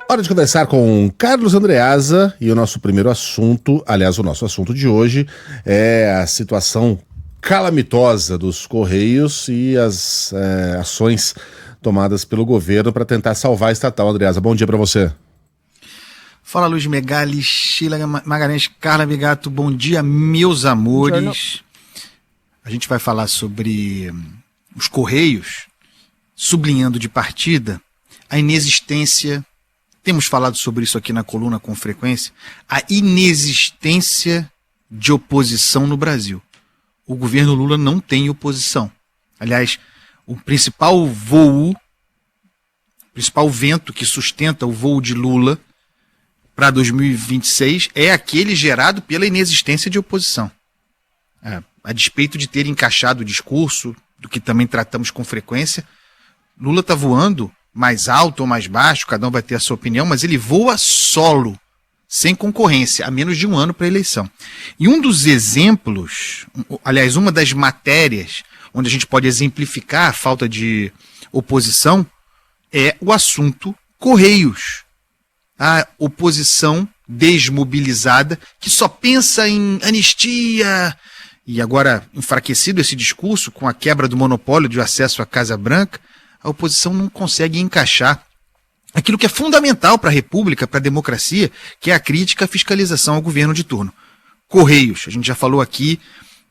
Hora de conversar com Carlos Andreasa e o nosso primeiro assunto, aliás, o nosso assunto de hoje é a situação calamitosa dos Correios e as ações tomadas pelo governo para tentar salvar a estatal. Andreasa, bom dia para você. Fala, Luiz Megali, Sheila Magalhães, Carla Bigato, bom dia, meus amores. A gente vai falar sobre os Correios, sublinhando de partida a inexistência, temos falado sobre isso aqui na coluna com frequência, a inexistência de oposição no Brasil. O governo Lula não tem oposição. Aliás, o principal vento que sustenta o voo de Lula para 2026 é aquele gerado pela inexistência de oposição. A despeito de ter encaixado o discurso, do que também tratamos com frequência, Lula está voando mais alto ou mais baixo, cada um vai ter a sua opinião, mas ele voa solo, sem concorrência, a menos de um ano para a eleição. E um dos exemplos, aliás, uma das matérias onde a gente pode exemplificar a falta de oposição é o assunto Correios. A oposição desmobilizada, que só pensa em anistia, e agora enfraquecido esse discurso com a quebra do monopólio de acesso à Casa Branca, a oposição não consegue encaixar aquilo que é fundamental para a República, para a democracia, que é a crítica à fiscalização ao governo de turno. Correios, a gente já falou aqui,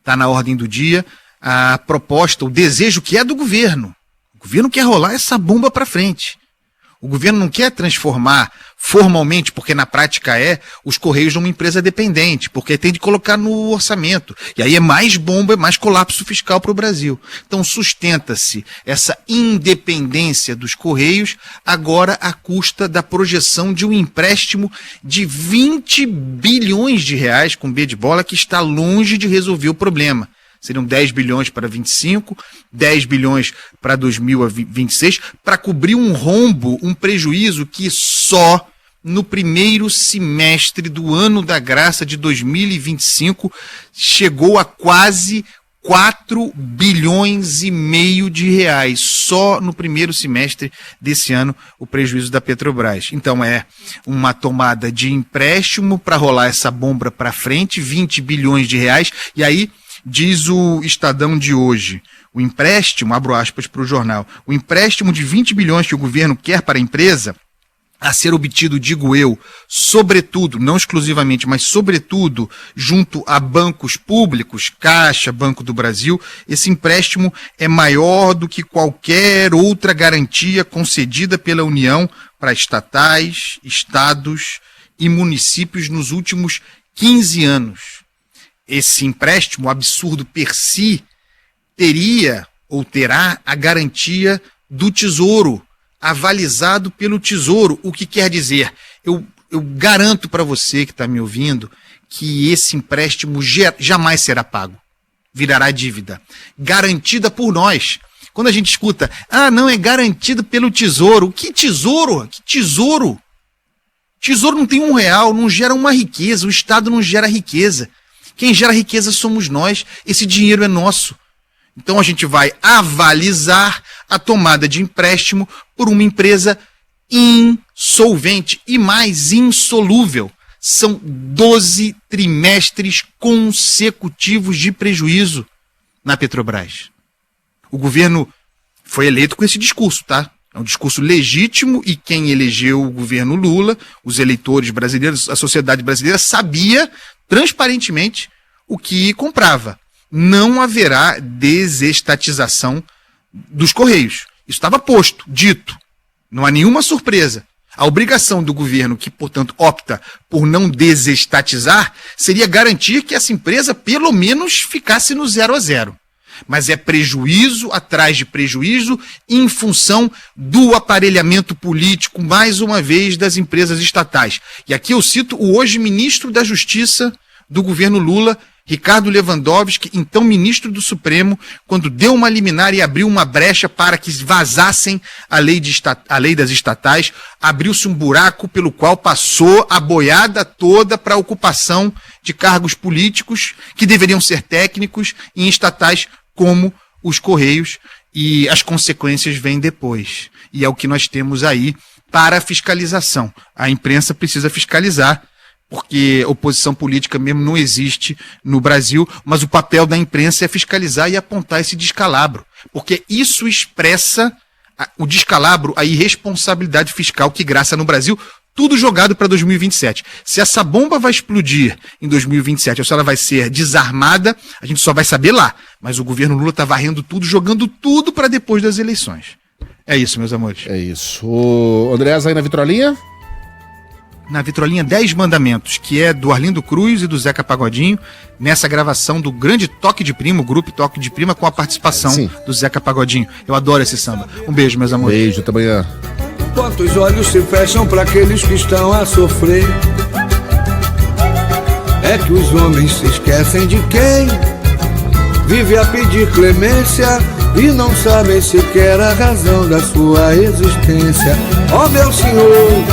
está na ordem do dia, a proposta, o desejo que é do governo. O governo quer rolar essa bomba para frente. O governo não quer transformar formalmente, porque na prática os Correios numa empresa dependente, porque tem de colocar no orçamento. E aí é mais bomba, é mais colapso fiscal para o Brasil. Então sustenta-se essa independência dos Correios agora à custa da projeção de um empréstimo de 20 bilhões de reais, com B de bola, que está longe de resolver o problema. Seriam 10 bilhões para 25, 10 bilhões para 2026, para cobrir um rombo, um prejuízo que só no primeiro semestre do ano da graça de 2025 chegou a quase 4 bilhões e meio de reais. Só no primeiro semestre desse ano o prejuízo da Petrobras. Então é uma tomada de empréstimo para rolar essa bomba para frente, 20 bilhões de reais, e aí diz o Estadão de hoje, o empréstimo, abro aspas para o jornal, o empréstimo de 20 bilhões que o governo quer para a empresa, a ser obtido, digo eu, sobretudo, não exclusivamente, mas sobretudo, junto a bancos públicos, Caixa, Banco do Brasil, esse empréstimo é maior do que qualquer outra garantia concedida pela União para estatais, estados e municípios nos últimos 15 anos. Esse empréstimo absurdo per si teria ou terá a garantia do Tesouro, avalizado pelo Tesouro, o que quer dizer, eu garanto para você que está me ouvindo que esse empréstimo jamais será pago, virará dívida, garantida por nós. Quando a gente escuta, não é garantido pelo Tesouro, que Tesouro? Que Tesouro? Tesouro não tem R$1, não gera uma riqueza, o Estado não gera riqueza. Quem gera riqueza somos nós, esse dinheiro é nosso. Então a gente vai avalizar a tomada de empréstimo por uma empresa insolvente e mais insolúvel. São 12 trimestres consecutivos de prejuízo na Petrobras. O governo foi eleito com esse discurso, tá? É um discurso legítimo e quem elegeu o governo Lula, os eleitores brasileiros, a sociedade brasileira sabia transparentemente o que comprava. Não haverá desestatização dos Correios. Isso estava posto, dito. Não há nenhuma surpresa. A obrigação do governo, que, portanto, opta por não desestatizar, seria garantir que essa empresa, pelo menos, ficasse no 0-0. Mas é prejuízo atrás de prejuízo em função do aparelhamento político, mais uma vez, das empresas estatais. E aqui eu cito o hoje ministro da Justiça do governo Lula, Ricardo Lewandowski, então ministro do Supremo, quando deu uma liminar e abriu uma brecha para que vazassem a lei das estatais, abriu-se um buraco pelo qual passou a boiada toda para a ocupação de cargos políticos que deveriam ser técnicos em estatais como os Correios, e as consequências vêm depois. E é o que nós temos aí para a fiscalização. A imprensa precisa fiscalizar, porque oposição política mesmo não existe no Brasil, mas o papel da imprensa é fiscalizar e apontar esse descalabro, porque isso expressa o descalabro, a irresponsabilidade fiscal que graça no Brasil, tudo jogado para 2027. Se essa bomba vai explodir em 2027 ou se ela vai ser desarmada, a gente só vai saber lá, mas o governo Lula está varrendo tudo, jogando tudo para depois das eleições. É isso, meus amores. É isso. O Andreas aí na vitrolinha? Na vitrolinha 10 Mandamentos, que é do Arlindo Cruz e do Zeca Pagodinho, nessa gravação do grande Toque de Prima, o grupo Toque de Prima, com a participação do Zeca Pagodinho. Eu adoro esse samba. Um beijo, meus amores. Beijo, até amanhã. Enquanto os olhos se fecham para aqueles que estão a sofrer, é que os homens se esquecem de quem vive a pedir clemência e não sabem sequer a razão da sua existência. Ó meu Senhor,